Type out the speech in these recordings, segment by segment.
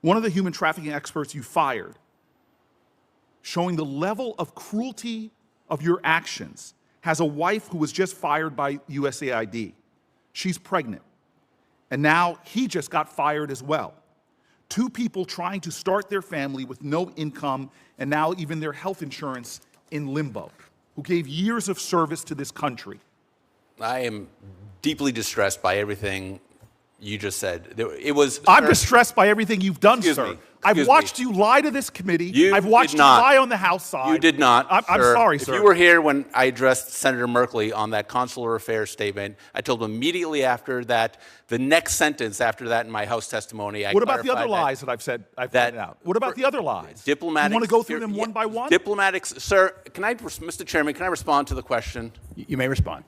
One of the human trafficking experts you fired, showing the level of cruelty of your actions, has a wife who was just fired by USAID. She's pregnant. And now he just got fired as well. Two people trying to start their family with no income and now even their health insurance in limbo, who gave years of service to this country. I am deeply distressed by everything you just said. I'm distressed by everything you've done, sir. I've watched you lie to this committee. I've watched you lie on the House side. You did not. I'm sorry, sir. If you were here when I addressed Senator Merkley on that consular affairs statement, I told him immediately after that, the next sentence after that in my House testimony, What about the other lies that I've said? I've pointed out. What about the other lies? Diplomatics. You want to go through them one by one? Diplomatics, sir. Mr. Chairman, can I respond to the question? You may respond.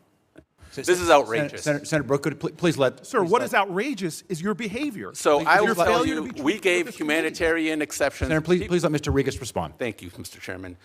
This is outrageous. Senator Booker, please let. Sir, what is outrageous is your behavior. So I will tell you, we gave humanitarian exceptions. Senator, please let Mr. Riggus respond. Thank you, Mr. Chairman.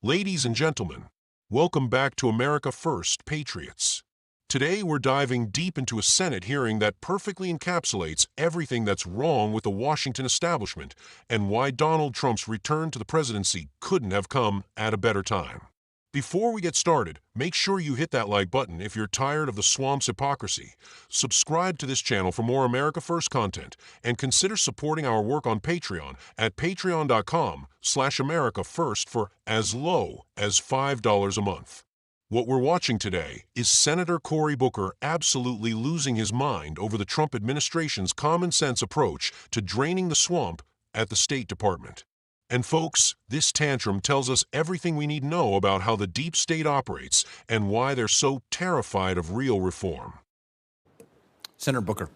Ladies and gentlemen, welcome back to America First, Patriots. Today we're diving deep into a Senate hearing that perfectly encapsulates everything that's wrong with the Washington establishment and why Donald Trump's return to the presidency couldn't have come at a better time. Before we get started, make sure you hit that like button if you're tired of the swamp's hypocrisy. Subscribe to this channel for more America First content, and consider supporting our work on Patreon at patreon.com/AmericaFirst for as low as $5 a month. What we're watching today is Senator Cory Booker absolutely losing his mind over the Trump administration's common-sense approach to draining the swamp at the State Department. And folks, this tantrum tells us everything we need to know about how the deep state operates and why they're so terrified of real reform. Senator Booker.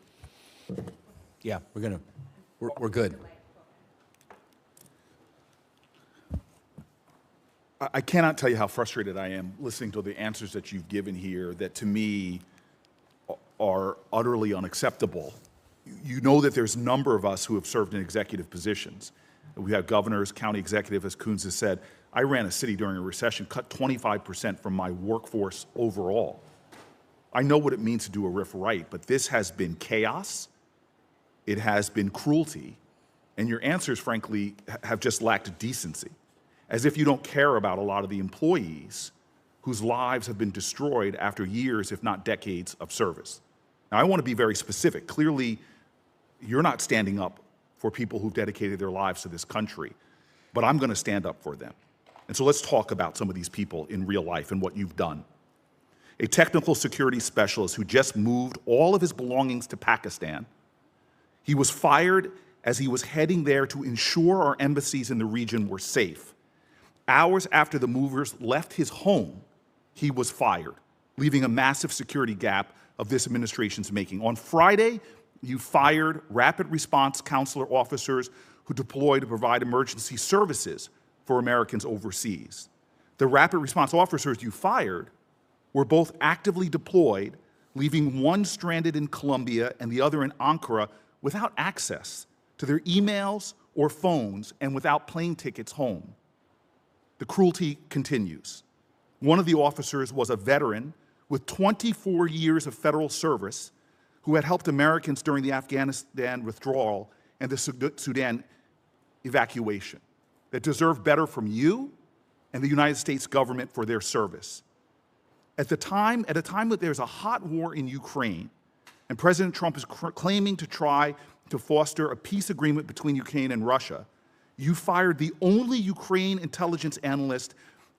Yeah, we're good. I cannot tell you how frustrated I am listening to the answers that you've given here that to me are utterly unacceptable. You know that there's a number of us who have served in executive positions. We have governors, county executive, as Coons has said. I ran a city during a recession, cut 25% from my workforce overall. I know what it means to do a RIF right, but this has been chaos. It has been cruelty. And your answers, frankly, have just lacked decency, as if you don't care about a lot of the employees whose lives have been destroyed after years, if not decades, of service. Now, I want to be very specific. Clearly, you're not standing up for people who've dedicated their lives to this country, but I'm going to stand up for them. And so let's talk about some of these people in real life and what you've done. A technical security specialist who just moved all of his belongings to Pakistan. He was fired as he was heading there to ensure our embassies in the region were safe. Hours after the movers left his home, he was fired, leaving a massive security gap of this administration's making. On Friday, you fired rapid response consular officers who deployed to provide emergency services for Americans overseas. The rapid response officers you fired were both actively deployed, leaving one stranded in Colombia and the other in Ankara without access to their emails or phones and without plane tickets home. The cruelty continues. One of the officers was a veteran with 24 years of federal service who had helped Americans during the Afghanistan withdrawal and the Sudan evacuation, that deserve better from you and the United States government for their service. At a time that there's a hot war in Ukraine, and President Trump is claiming to try to foster a peace agreement between Ukraine and Russia, you fired the only Ukraine intelligence analyst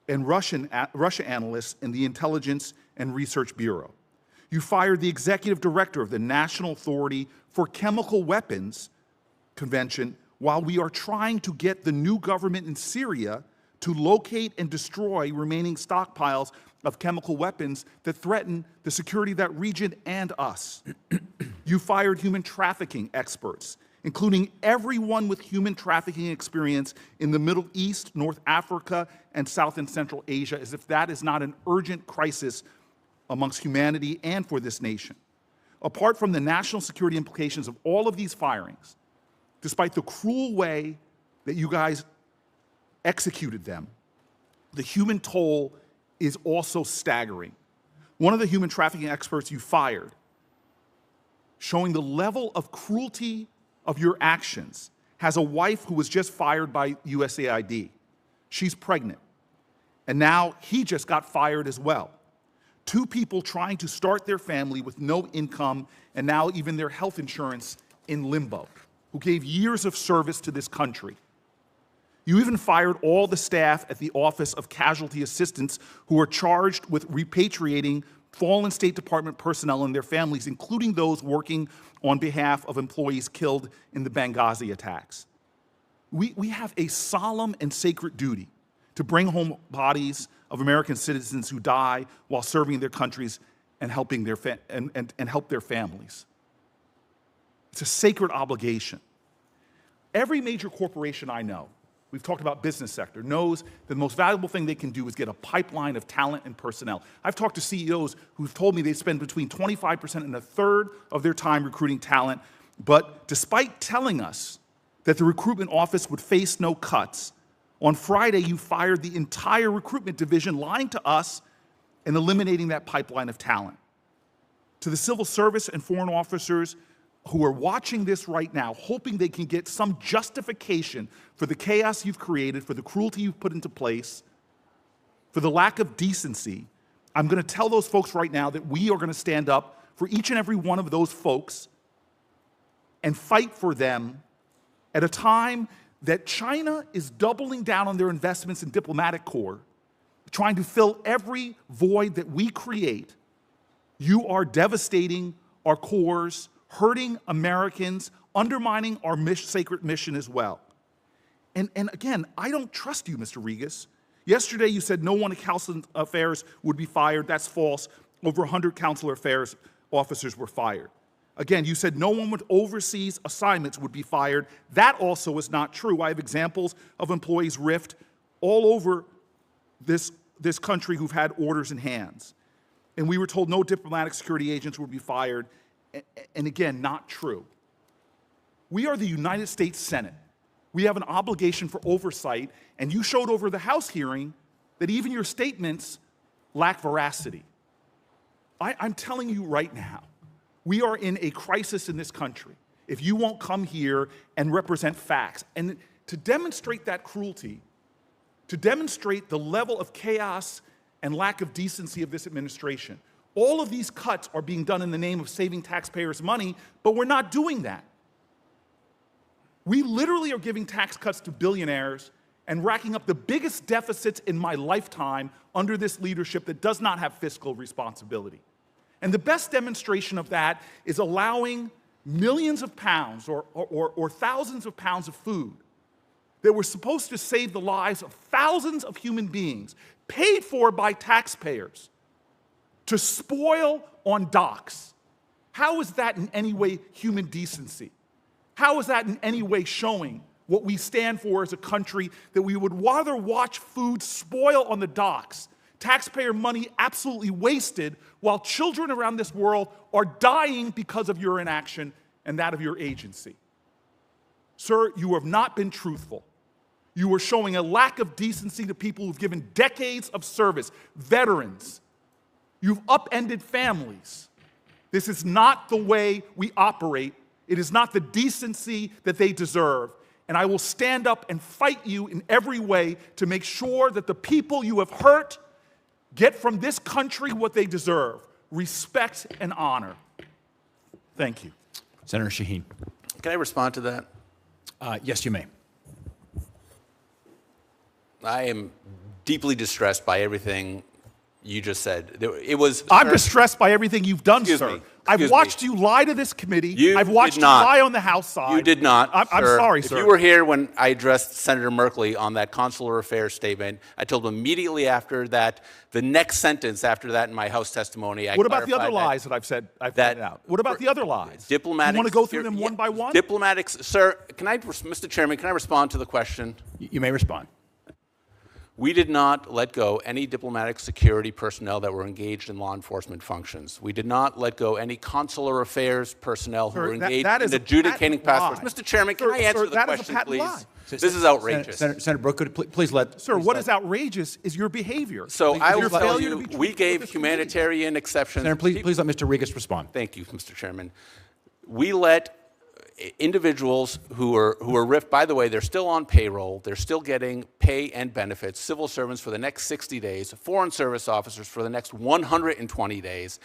and Russia analyst in the Intelligence and Research Bureau. You fired the executive director of the National Authority for Chemical Weapons Convention while we are trying to get the new government in Syria to locate and destroy remaining stockpiles of chemical weapons that threaten the security of that region and us. You fired human trafficking experts, including everyone with human trafficking experience in the Middle East, North Africa, and South and Central Asia, as if that is not an urgent crisis amongst humanity and for this nation. Apart from the national security implications of all of these firings, despite the cruel way that you guys executed them, the human toll is also staggering. One of the human trafficking experts you fired, showing the level of cruelty of your actions has a wife who was just fired by USAID. She's pregnant. And now he just got fired as well. Two people trying to start their family with no income and now even their health insurance in limbo, who gave years of service to this country. You even fired all the staff at the Office of Casualty Assistance who are charged with repatriating fallen State Department personnel and their families, including those working on behalf of employees killed in the Benghazi attacks. We have a solemn and sacred duty to bring home bodies of American citizens who die while serving their countries and helping their help their families. It's a sacred obligation. Every major corporation I know, we've talked about business sector, knows that the most valuable thing they can do is get a pipeline of talent and personnel. I've talked to CEOs who've told me they spend between 25% and a third of their time recruiting talent, but despite telling us that the recruitment office would face no cuts, on Friday you fired the entire recruitment division, lying to us and eliminating that pipeline of talent. To the civil service and foreign officers who are watching this right now, hoping they can get some justification for the chaos you've created, for the cruelty you've put into place, for the lack of decency, I'm going to tell those folks right now that we are going to stand up for each and every one of those folks and fight for them at a time that China is doubling down on their investments in diplomatic corps, trying to fill every void that we create. You are devastating our corps, hurting Americans, undermining our sacred mission as well. And again, I don't trust you, Mr. Riggus. Yesterday you said no one at Council Affairs would be fired. That's false. Over 100 Consular Affairs officers were fired. Again, you said no one with overseas assignments would be fired. That also is not true. I have examples of employees riffed all over this country who've had orders in hands. And we were told no diplomatic security agents would be fired. And again, not true. We are the United States Senate. We have an obligation for oversight, and you showed over the House hearing that even your statements lack veracity. I'm telling you right now, we are in a crisis in this country if you won't come here and represent facts. And to demonstrate that cruelty, to demonstrate the level of chaos and lack of decency of this administration, all of these cuts are being done in the name of saving taxpayers' money, but we're not doing that. We literally are giving tax cuts to billionaires and racking up the biggest deficits in my lifetime under this leadership that does not have fiscal responsibility. And the best demonstration of that is allowing millions of pounds or thousands of pounds of food that were supposed to save the lives of thousands of human beings, paid for by taxpayers, to spoil on docks. How is that in any way human decency? How is that in any way showing what we stand for as a country, that we would rather watch food spoil on the docks, taxpayer money absolutely wasted, while children around this world are dying because of your inaction and that of your agency? Sir, you have not been truthful. You are showing a lack of decency to people who've given decades of service, veterans. You've upended families. This is not the way we operate. It is not the decency that they deserve. And I will stand up and fight you in every way to make sure that the people you have hurt get from this country what they deserve: respect and honor. Thank you. Senator Shaheen. Can I respond to that? Yes, you may. I am deeply distressed by everything you just said. I'm distressed by everything you've done, Excuse sir. me. I've watched you lie to this committee. You I've watched did you not. lie on the House side. You did not. I'm sorry, If sir. you were here when I addressed Senator Merkley on that consular affairs statement, I told him immediately after that, the next sentence after that in my House testimony, I What about the other clarified lies that I've said? I've that- pointed out. What about the other lies? Diplomatic. You want to go through them one by one? Diplomatics, sir. Mr. Chairman, can I respond to the question? You may respond. We did not let go any diplomatic security personnel that were engaged in law enforcement functions. We did not let go any consular affairs personnel who Sir, were that engaged is in a adjudicating patent lie. passports. Mr. Chairman, can Sir, I answer sir, the that is a question, patent please? lie. This is outrageous. Senator Brooker, please let. Sir, please what let- is outrageous is your behavior. So I will Your tell failure you, to be we truthful gave with this committee. humanitarian exceptions. Senator, please let Mr. Riggus respond. Thank you, Mr. Chairman. We let individuals who were RIF'd, by the way, they're still on payroll, they're still getting pay and benefits, civil servants for the next 60 days, foreign service officers for the next 120 days,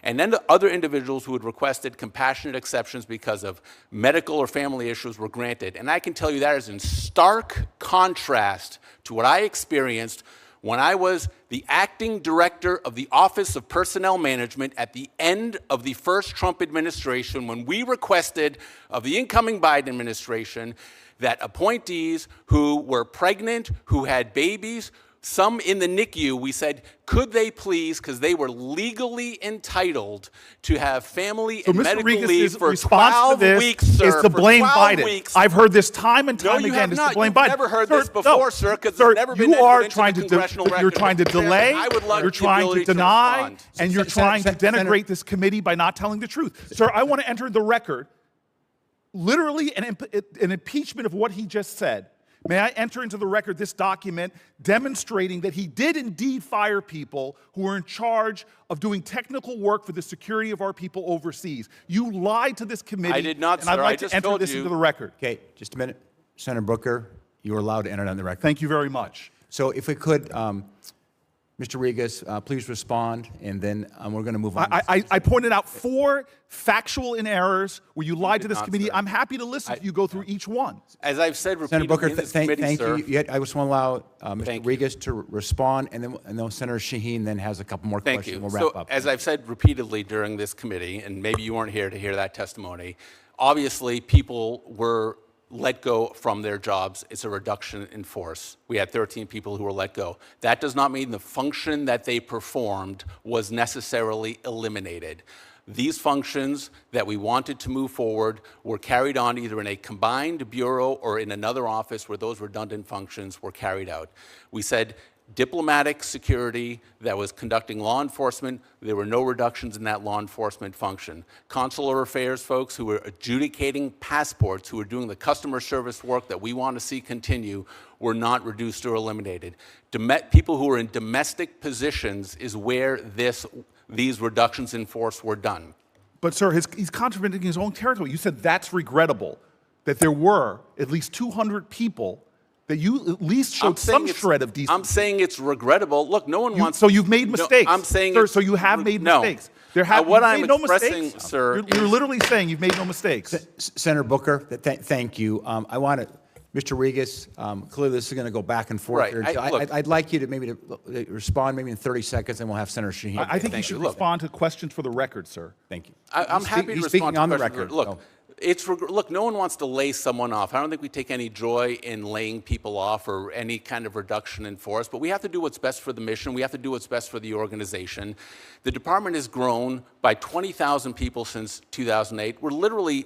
and then the other individuals who had requested compassionate exceptions because of medical or family issues were granted. And I can tell you that is in stark contrast to what I experienced when I was the acting director of the Office of Personnel Management at the end of the first Trump administration, when we requested of the incoming Biden administration that appointees who were pregnant, who had babies, some in the NICU, we said, could they please, because they were legally entitled to have family and Mr. medical Riggus' leave for response 12 to this weeks, sir. is to blame for 12 Biden. Weeks. I've heard this time and time No, you again. have Is not. to blame You've Biden. never heard Sir, this before, sir, because it's never been you entered are into trying the to congressional you're record. trying to Mr. Chairman, delay. I would like You're the trying to ability to deny, respond. and you're trying to denigrate this committee by not telling the truth. Sir, I want to enter the record literally an impeachment of what he just said. May I enter into the record this document demonstrating that he did indeed fire people who were in charge of doing technical work for the security of our people overseas. You lied to this committee. I did not, and I'd sir. like I to just enter told this you. into the record. Okay, just a minute. Senator Booker, you are allowed to enter it on the record. Thank you very much. So if we could, Mr. Riggus, please respond, and then we're going to move on. I pointed out 4 factual errors where you lied to this not, committee. sir. I'm happy to listen to you go through each one. As I've said Senator repeatedly Booker, in this thank committee, sir, you. I just want to allow Mr. Thank you. Riggus to respond, and then Senator Shaheen then has a couple more Thank questions. you. We'll wrap So, up. as I've said repeatedly during this committee, and maybe you weren't here to hear that testimony, obviously people were let go from their jobs. It's a reduction in force. We had 13 people who were let go. That does not mean the function that they performed was necessarily eliminated. These functions that we wanted to move forward were carried on either in a combined bureau or in another office where those redundant functions were carried out. We said diplomatic security that was conducting law enforcement, there were no reductions in that law enforcement function. Consular affairs folks who were adjudicating passports, who were doing the customer service work that we want to see continue, were not reduced or eliminated. People who were in domestic positions is where these reductions in force were done. But, sir, he's contradicting his own territory. You said that's regrettable, that there were at least 200 people that you at least showed some shred of decency. I'm saying it's regrettable. Look, no one wants... So you've made mistakes. No, I'm saying... Sir, so you have made mistakes. What I'm made no expressing, mistakes. sir... You're literally saying you've made no mistakes. Senator Booker, thank you. I want to, Mr. Riggus, clearly this is going to go back and forth Right. here. I'd like you to maybe to respond maybe in 30 seconds, and we'll have Senator Shaheen. I think you Thank should you. Look. respond to questions for the record, sir. Thank you. I'm happy to He's respond speaking to on the questions. record. Look, so- look, no one wants to lay someone off. I don't think we take any joy in laying people off or any kind of reduction in force, but we have to do what's best for the mission. We have to do what's best for the organization. The department has grown by 20,000 people since 2008. We're literally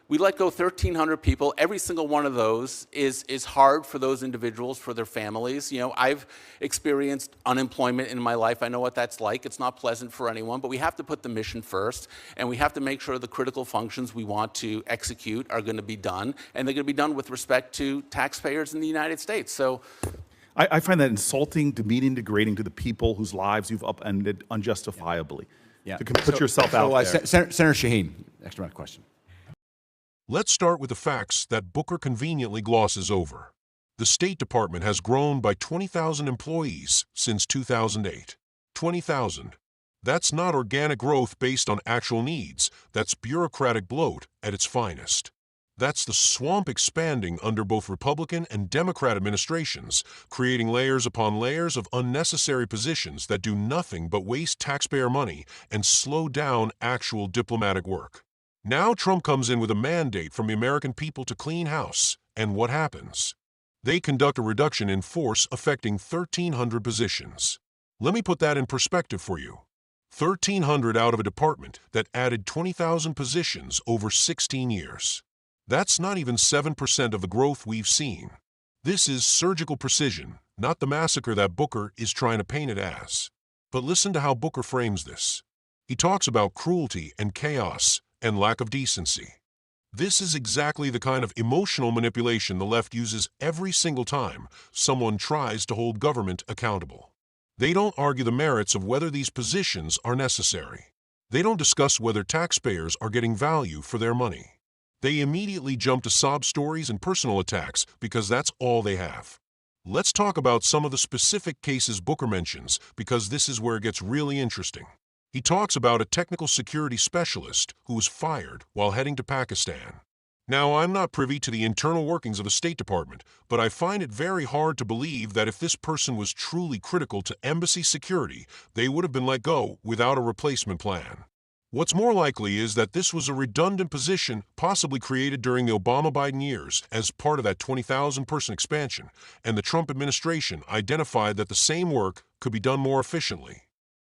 we let go 1,300 people. Every single one of those is hard for those individuals, for their families. You know, I've experienced unemployment in my life. I know what that's like. It's not pleasant for anyone, but we have to put the mission first, and we have to make sure the critical functions we want to execute are going to be done, and they're going to be done with respect to taxpayers in the United States. So I find that insulting, demeaning, degrading to the people whose lives you've upended unjustifiably. Yeah. To put yourself out there. Senator Shaheen, next round of question. Let's start with the facts that Booker conveniently glosses over. The State Department has grown by 20,000 employees since 2008. 20,000. That's not organic growth based on actual needs. That's bureaucratic bloat at its finest. That's the swamp expanding under both Republican and Democrat administrations, creating layers upon layers of unnecessary positions that do nothing but waste taxpayer money and slow down actual diplomatic work. Now Trump comes in with a mandate from the American people to clean house, and what happens? They conduct a reduction in force affecting 1,300 positions. Let me put that in perspective for you. 1,300 out of a department that added 20,000 positions over 16 years. That's not even 7% of the growth we've seen. This is surgical precision, not the massacre that Booker is trying to paint it as. But listen to how Booker frames this. He talks about cruelty and chaos and lack of decency. This is exactly the kind of emotional manipulation the left uses every single time someone tries to hold government accountable. They don't argue the merits of whether these positions are necessary. They don't discuss whether taxpayers are getting value for their money. They immediately jump to sob stories and personal attacks because that's all they have. Let's talk about some of the specific cases Booker mentions, because this is where it gets really interesting. He talks about a technical security specialist who was fired while heading to Pakistan. Now, I'm not privy to the internal workings of the State Department, but I find it very hard to believe that if this person was truly critical to embassy security, they would have been let go without a replacement plan. What's more likely is that this was a redundant position possibly created during the Obama-Biden years as part of that 20,000-person expansion, and the Trump administration identified that the same work could be done more efficiently.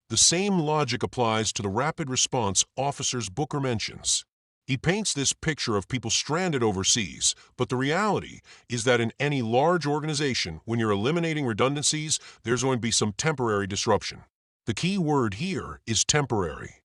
The same logic applies to the rapid response officers Booker mentions. He paints this picture of people stranded overseas, but the reality is that in any large organization, when you're eliminating redundancies, there's going to be some temporary disruption. The key word here is temporary.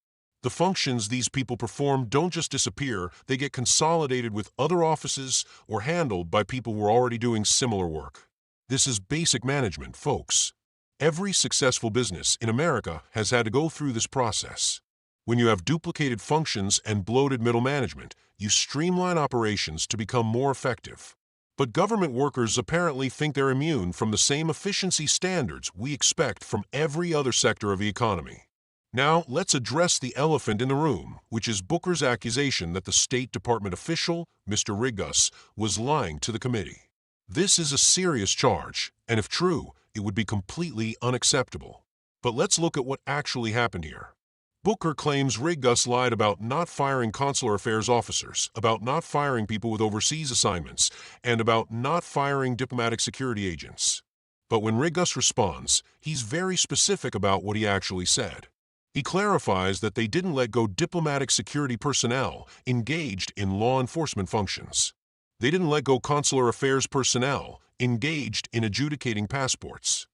The functions these people perform don't just disappear, they get consolidated with other offices or handled by people who are already doing similar work. This is basic management, folks. Every successful business in America has had to go through this process. When you have duplicated functions and bloated middle management, you streamline operations to become more effective. But government workers apparently think they're immune from the same efficiency standards we expect from every other sector of the economy. Now, let's address the elephant in the room, which is Booker's accusation that the State Department official, Mr. Riggus, was lying to the committee. This is a serious charge, and if true, it would be completely unacceptable. But let's look at what actually happened here. Booker claims Riggus lied about not firing consular affairs officers, about not firing people with overseas assignments, and about not firing diplomatic security agents. But when Riggus responds, he's very specific about what he actually said. He clarifies that they didn't let go diplomatic security personnel engaged in law enforcement functions. They didn't let go consular affairs personnel engaged in adjudicating passports.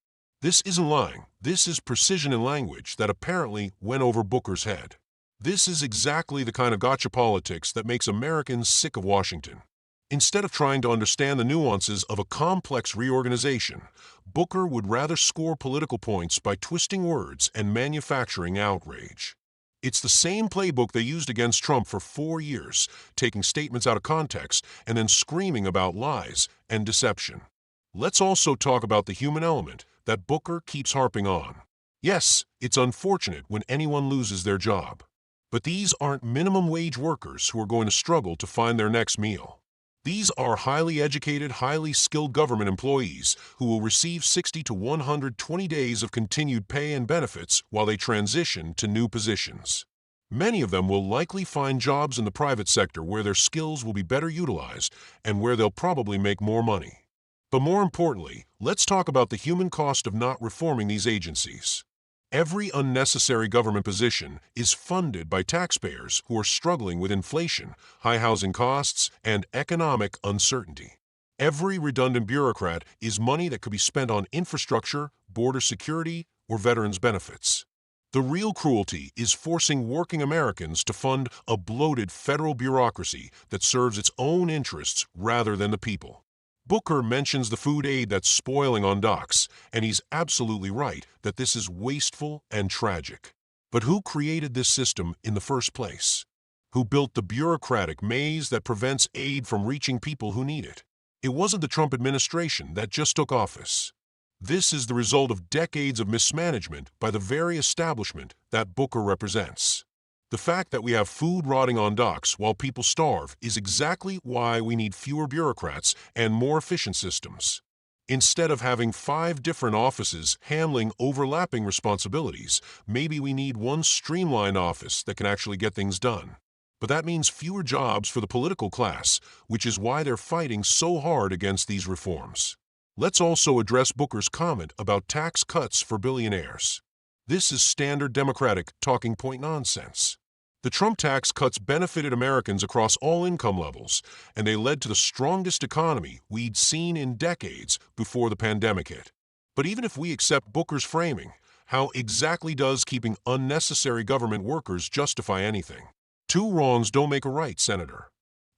This isn't lying. This is precision in language that apparently went over Booker's head. This is exactly the kind of gotcha politics that makes Americans sick of Washington. Instead of trying to understand the nuances of a complex reorganization, Booker would rather score political points by twisting words and manufacturing outrage. It's the same playbook they used against Trump for 4 years, taking statements out of context and then screaming about lies and deception. Let's also talk about the human element that Booker keeps harping on. Yes, it's unfortunate when anyone loses their job. But these aren't minimum wage workers who are going to struggle to find their next meal. These are highly educated, highly skilled government employees who will receive 60 to 120 days of continued pay and benefits while they transition to new positions. Many of them will likely find jobs in the private sector where their skills will be better utilized and where they'll probably make more money. But more importantly, let's talk about the human cost of not reforming these agencies. Every unnecessary government position is funded by taxpayers who are struggling with inflation, high housing costs, and economic uncertainty. Every redundant bureaucrat is money that could be spent on infrastructure, border security, or veterans' benefits. The real cruelty is forcing working Americans to fund a bloated federal bureaucracy that serves its own interests rather than the people. Booker mentions the food aid that's spoiling on docks, and he's absolutely right that this is wasteful and tragic. But who created this system in the first place? Who built the bureaucratic maze that prevents aid from reaching people who need it? It wasn't the Trump administration that just took office. This is the result of decades of mismanagement by the very establishment that Booker represents. The fact that we have food rotting on docks while people starve is exactly why we need fewer bureaucrats and more efficient systems. Instead of having 5 different offices handling overlapping responsibilities, maybe we need one streamlined office that can actually get things done. But that means fewer jobs for the political class, which is why they're fighting so hard against these reforms. Let's also address Booker's comment about tax cuts for billionaires. This is standard Democratic talking point nonsense. The Trump tax cuts benefited Americans across all income levels, and they led to the strongest economy we'd seen in decades before the pandemic hit. But even if we accept Booker's framing, how exactly does keeping unnecessary government workers justify anything? 2 wrongs don't make a right, Senator.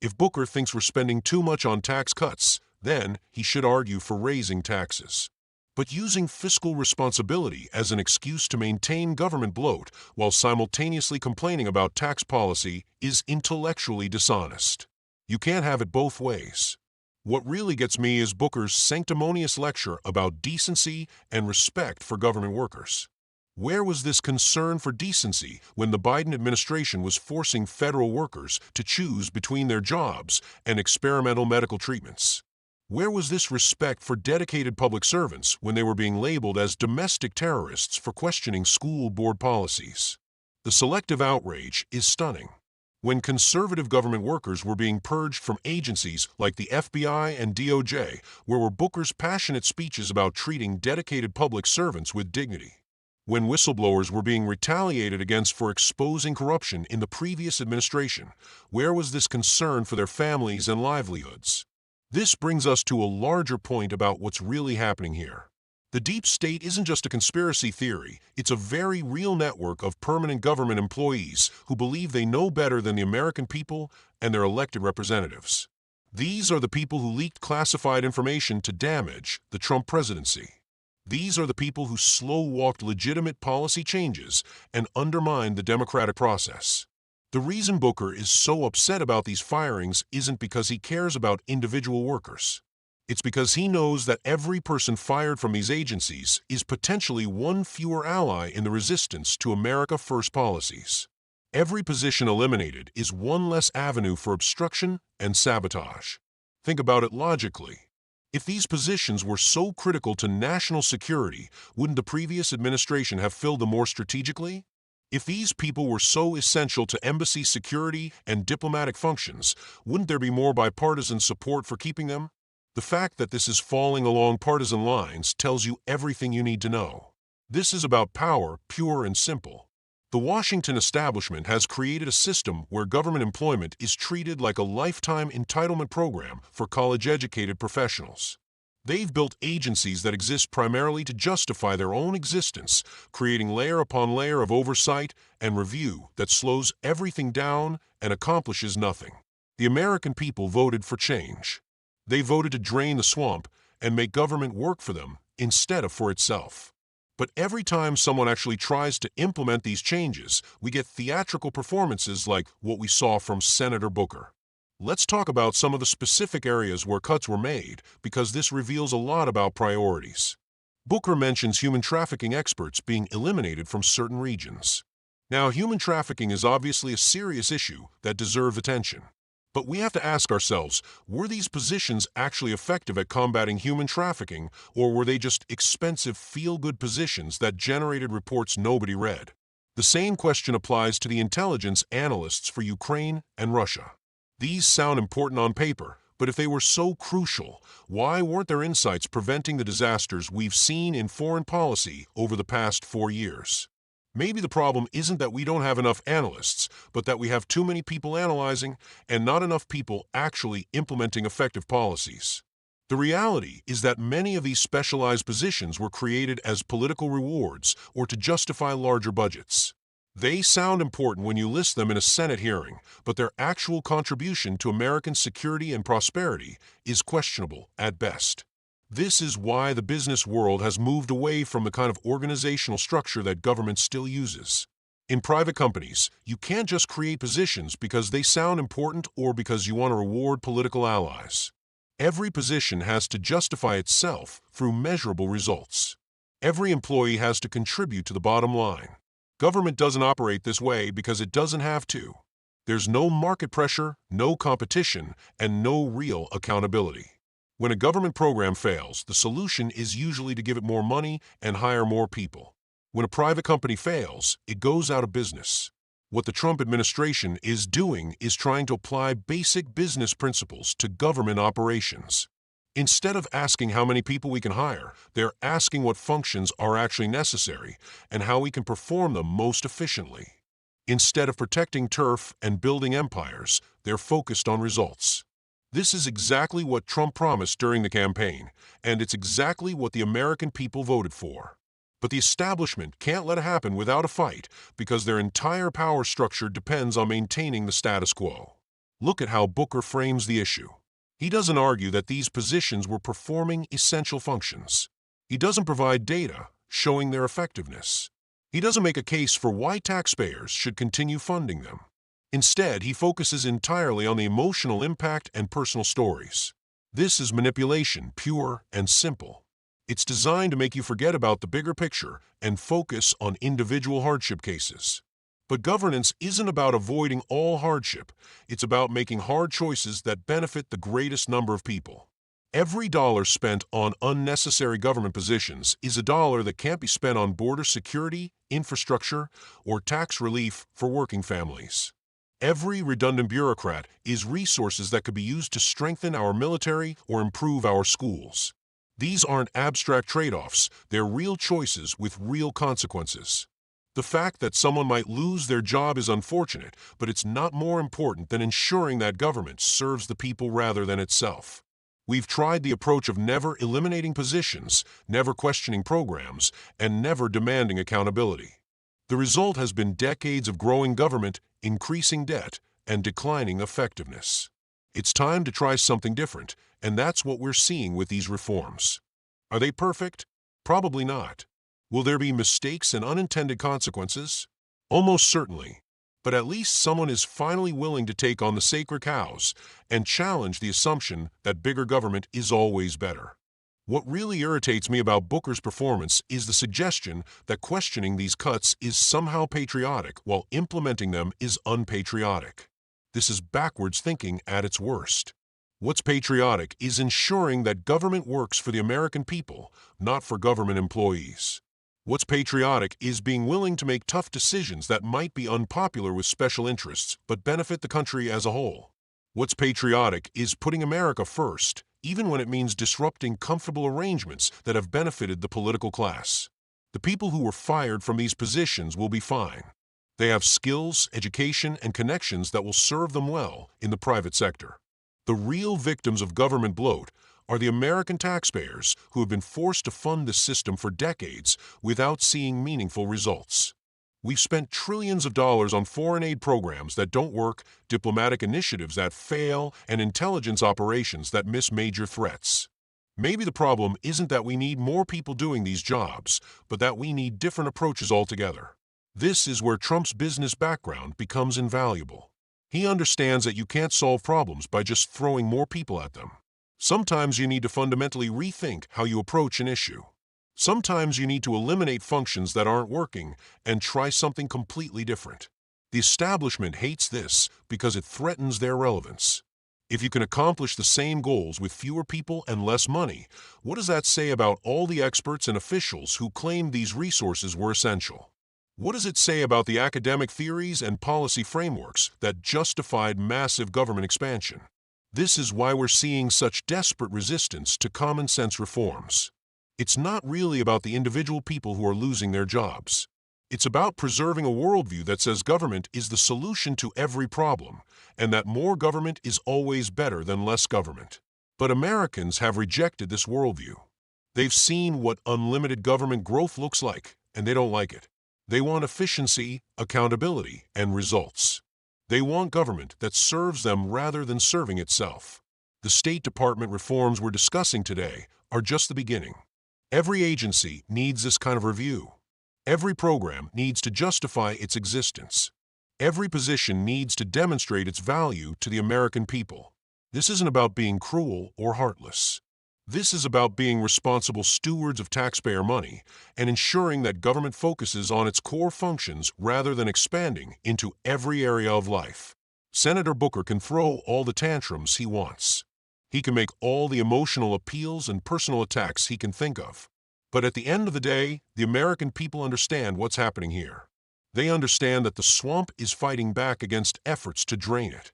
If Booker thinks we're spending too much on tax cuts, then he should argue for raising taxes. But using fiscal responsibility as an excuse to maintain government bloat while simultaneously complaining about tax policy is intellectually dishonest. You can't have it both ways. What really gets me is Booker's sanctimonious lecture about decency and respect for government workers. Where was this concern for decency when the Biden administration was forcing federal workers to choose between their jobs and experimental medical treatments? Where was this respect for dedicated public servants when they were being labeled as domestic terrorists for questioning school board policies? The selective outrage is stunning. When conservative government workers were being purged from agencies like the FBI and DOJ, where were Booker's passionate speeches about treating dedicated public servants with dignity? When whistleblowers were being retaliated against for exposing corruption in the previous administration, where was this concern for their families and livelihoods? This brings us to a larger point about what's really happening here. The deep state isn't just a conspiracy theory, it's a very real network of permanent government employees who believe they know better than the American people and their elected representatives. These are the people who leaked classified information to damage the Trump presidency. These are the people who slow-walked legitimate policy changes and undermined the democratic process. The reason Booker is so upset about these firings isn't because he cares about individual workers. It's because he knows that every person fired from these agencies is potentially one fewer ally in the resistance to America First policies. Every position eliminated is one less avenue for obstruction and sabotage. Think about it logically. If these positions were so critical to national security, wouldn't the previous administration have filled them more strategically? If these people were so essential to embassy security and diplomatic functions, wouldn't there be more bipartisan support for keeping them? The fact that this is falling along partisan lines tells you everything you need to know. This is about power, pure and simple. The Washington establishment has created a system where government employment is treated like a lifetime entitlement program for college-educated professionals. They've built agencies that exist primarily to justify their own existence, creating layer upon layer of oversight and review that slows everything down and accomplishes nothing. The American people voted for change. They voted to drain the swamp and make government work for them instead of for itself. But every time someone actually tries to implement these changes, we get theatrical performances like what we saw from Senator Booker. Let's talk about some of the specific areas where cuts were made, because this reveals a lot about priorities. Booker mentions human trafficking experts being eliminated from certain regions. Now, human trafficking is obviously a serious issue that deserves attention. But we have to ask ourselves, were these positions actually effective at combating human trafficking, or were they just expensive feel-good positions that generated reports nobody read? The same question applies to the intelligence analysts for Ukraine and Russia. These sound important on paper, but if they were so crucial, why weren't their insights preventing the disasters we've seen in foreign policy over the past 4 years? Maybe the problem isn't that we don't have enough analysts, but that we have too many people analyzing and not enough people actually implementing effective policies. The reality is that many of these specialized positions were created as political rewards or to justify larger budgets. They sound important when you list them in a Senate hearing, but their actual contribution to American security and prosperity is questionable at best. This is why the business world has moved away from the kind of organizational structure that government still uses. In private companies, you can't just create positions because they sound important or because you want to reward political allies. Every position has to justify itself through measurable results. Every employee has to contribute to the bottom line. Government doesn't operate this way because it doesn't have to. There's no market pressure, no competition, and no real accountability. When a government program fails, the solution is usually to give it more money and hire more people. When a private company fails, it goes out of business. What the Trump administration is doing is trying to apply basic business principles to government operations. Instead of asking how many people we can hire, they're asking what functions are actually necessary and how we can perform them most efficiently. Instead of protecting turf and building empires, they're focused on results. This is exactly what Trump promised during the campaign, and it's exactly what the American people voted for. But the establishment can't let it happen without a fight because their entire power structure depends on maintaining the status quo. Look at how Booker frames the issue. He doesn't argue that these positions were performing essential functions. He doesn't provide data showing their effectiveness. He doesn't make a case for why taxpayers should continue funding them. Instead, he focuses entirely on the emotional impact and personal stories. This is manipulation, pure and simple. It's designed to make you forget about the bigger picture and focus on individual hardship cases. But governance isn't about avoiding all hardship. It's about making hard choices that benefit the greatest number of people. Every dollar spent on unnecessary government positions is a dollar that can't be spent on border security, infrastructure, or tax relief for working families. Every redundant bureaucrat is resources that could be used to strengthen our military or improve our schools. These aren't abstract trade-offs, they're real choices with real consequences. The fact that someone might lose their job is unfortunate, but it's not more important than ensuring that government serves the people rather than itself. We've tried the approach of never eliminating positions, never questioning programs, and never demanding accountability. The result has been decades of growing government, increasing debt, and declining effectiveness. It's time to try something different, and that's what we're seeing with these reforms. Are they perfect? Probably not. Will there be mistakes and unintended consequences? Almost certainly. But at least someone is finally willing to take on the sacred cows and challenge the assumption that bigger government is always better. What really irritates me about Booker's performance is the suggestion that questioning these cuts is somehow patriotic while implementing them is unpatriotic. This is backwards thinking at its worst. What's patriotic is ensuring that government works for the American people, not for government employees. What's patriotic is being willing to make tough decisions that might be unpopular with special interests but benefit the country as a whole. What's patriotic is putting America first, even when it means disrupting comfortable arrangements that have benefited the political class. The people who were fired from these positions will be fine. They have skills, education, and connections that will serve them well in the private sector. The real victims of government bloat are the American taxpayers who have been forced to fund this system for decades without seeing meaningful results. We've spent trillions of dollars on foreign aid programs that don't work, diplomatic initiatives that fail, and intelligence operations that miss major threats. Maybe the problem isn't that we need more people doing these jobs, but that we need different approaches altogether. This is where Trump's business background becomes invaluable. He understands that you can't solve problems by just throwing more people at them. Sometimes you need to fundamentally rethink how you approach an issue. Sometimes you need to eliminate functions that aren't working and try something completely different. The establishment hates this because it threatens their relevance. If you can accomplish the same goals with fewer people and less money, what does that say about all the experts and officials who claimed these resources were essential? What does it say about the academic theories and policy frameworks that justified massive government expansion? This is why we're seeing such desperate resistance to common sense reforms. It's not really about the individual people who are losing their jobs. It's about preserving a worldview that says government is the solution to every problem, and that more government is always better than less government. But Americans have rejected this worldview. They've seen what unlimited government growth looks like, and they don't like it. They want efficiency, accountability, and results. They want government that serves them rather than serving itself. The State Department reforms we're discussing today are just the beginning. Every agency needs this kind of review. Every program needs to justify its existence. Every position needs to demonstrate its value to the American people. This isn't about being cruel or heartless. This is about being responsible stewards of taxpayer money and ensuring that government focuses on its core functions rather than expanding into every area of life. Senator Booker can throw all the tantrums he wants. He can make all the emotional appeals and personal attacks he can think of. But at the end of the day, the American people understand what's happening here. They understand that the swamp is fighting back against efforts to drain it.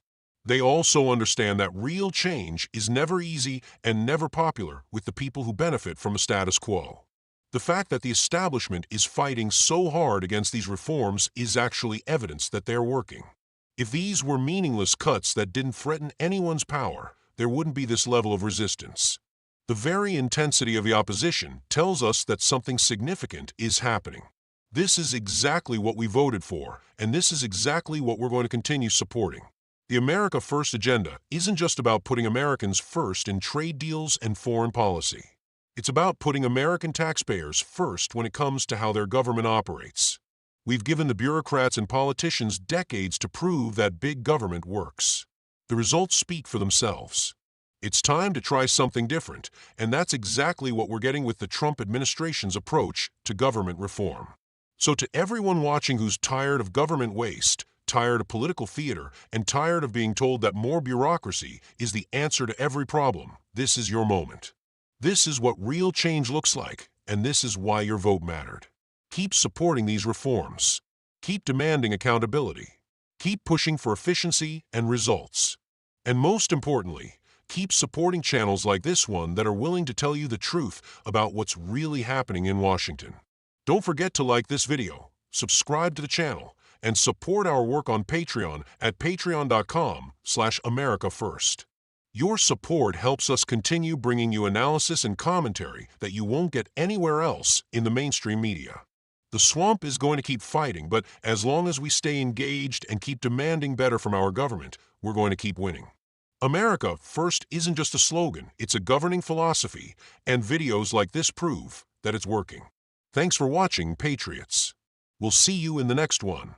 They also understand that real change is never easy and never popular with the people who benefit from a status quo. The fact that the establishment is fighting so hard against these reforms is actually evidence that they're working. If these were meaningless cuts that didn't threaten anyone's power, there wouldn't be this level of resistance. The very intensity of the opposition tells us that something significant is happening. This is exactly what we voted for, and this is exactly what we're going to continue supporting. The America First agenda isn't just about putting Americans first in trade deals and foreign policy. It's about putting American taxpayers first when it comes to how their government operates. We've given the bureaucrats and politicians decades to prove that big government works. The results speak for themselves. It's time to try something different, and that's exactly what we're getting with the Trump administration's approach to government reform. So to everyone watching who's tired of government waste, tired of political theater, and tired of being told that more bureaucracy is the answer to every problem, this is your moment. This is what real change looks like, and this is why your vote mattered. Keep supporting these reforms. Keep demanding accountability. Keep pushing for efficiency and results. And most importantly, keep supporting channels like this one that are willing to tell you the truth about what's really happening in Washington. Don't forget to like this video, subscribe to the channel, and support our work on Patreon at patreon.com/AmericaFirst. Your support helps us continue bringing you analysis and commentary that you won't get anywhere else in the mainstream media. The swamp is going to keep fighting, but as long as we stay engaged and keep demanding better from our government, we're going to keep winning. America First isn't just a slogan, it's a governing philosophy, and videos like this prove that it's working. Thanks for watching, Patriots. We'll see you in the next one.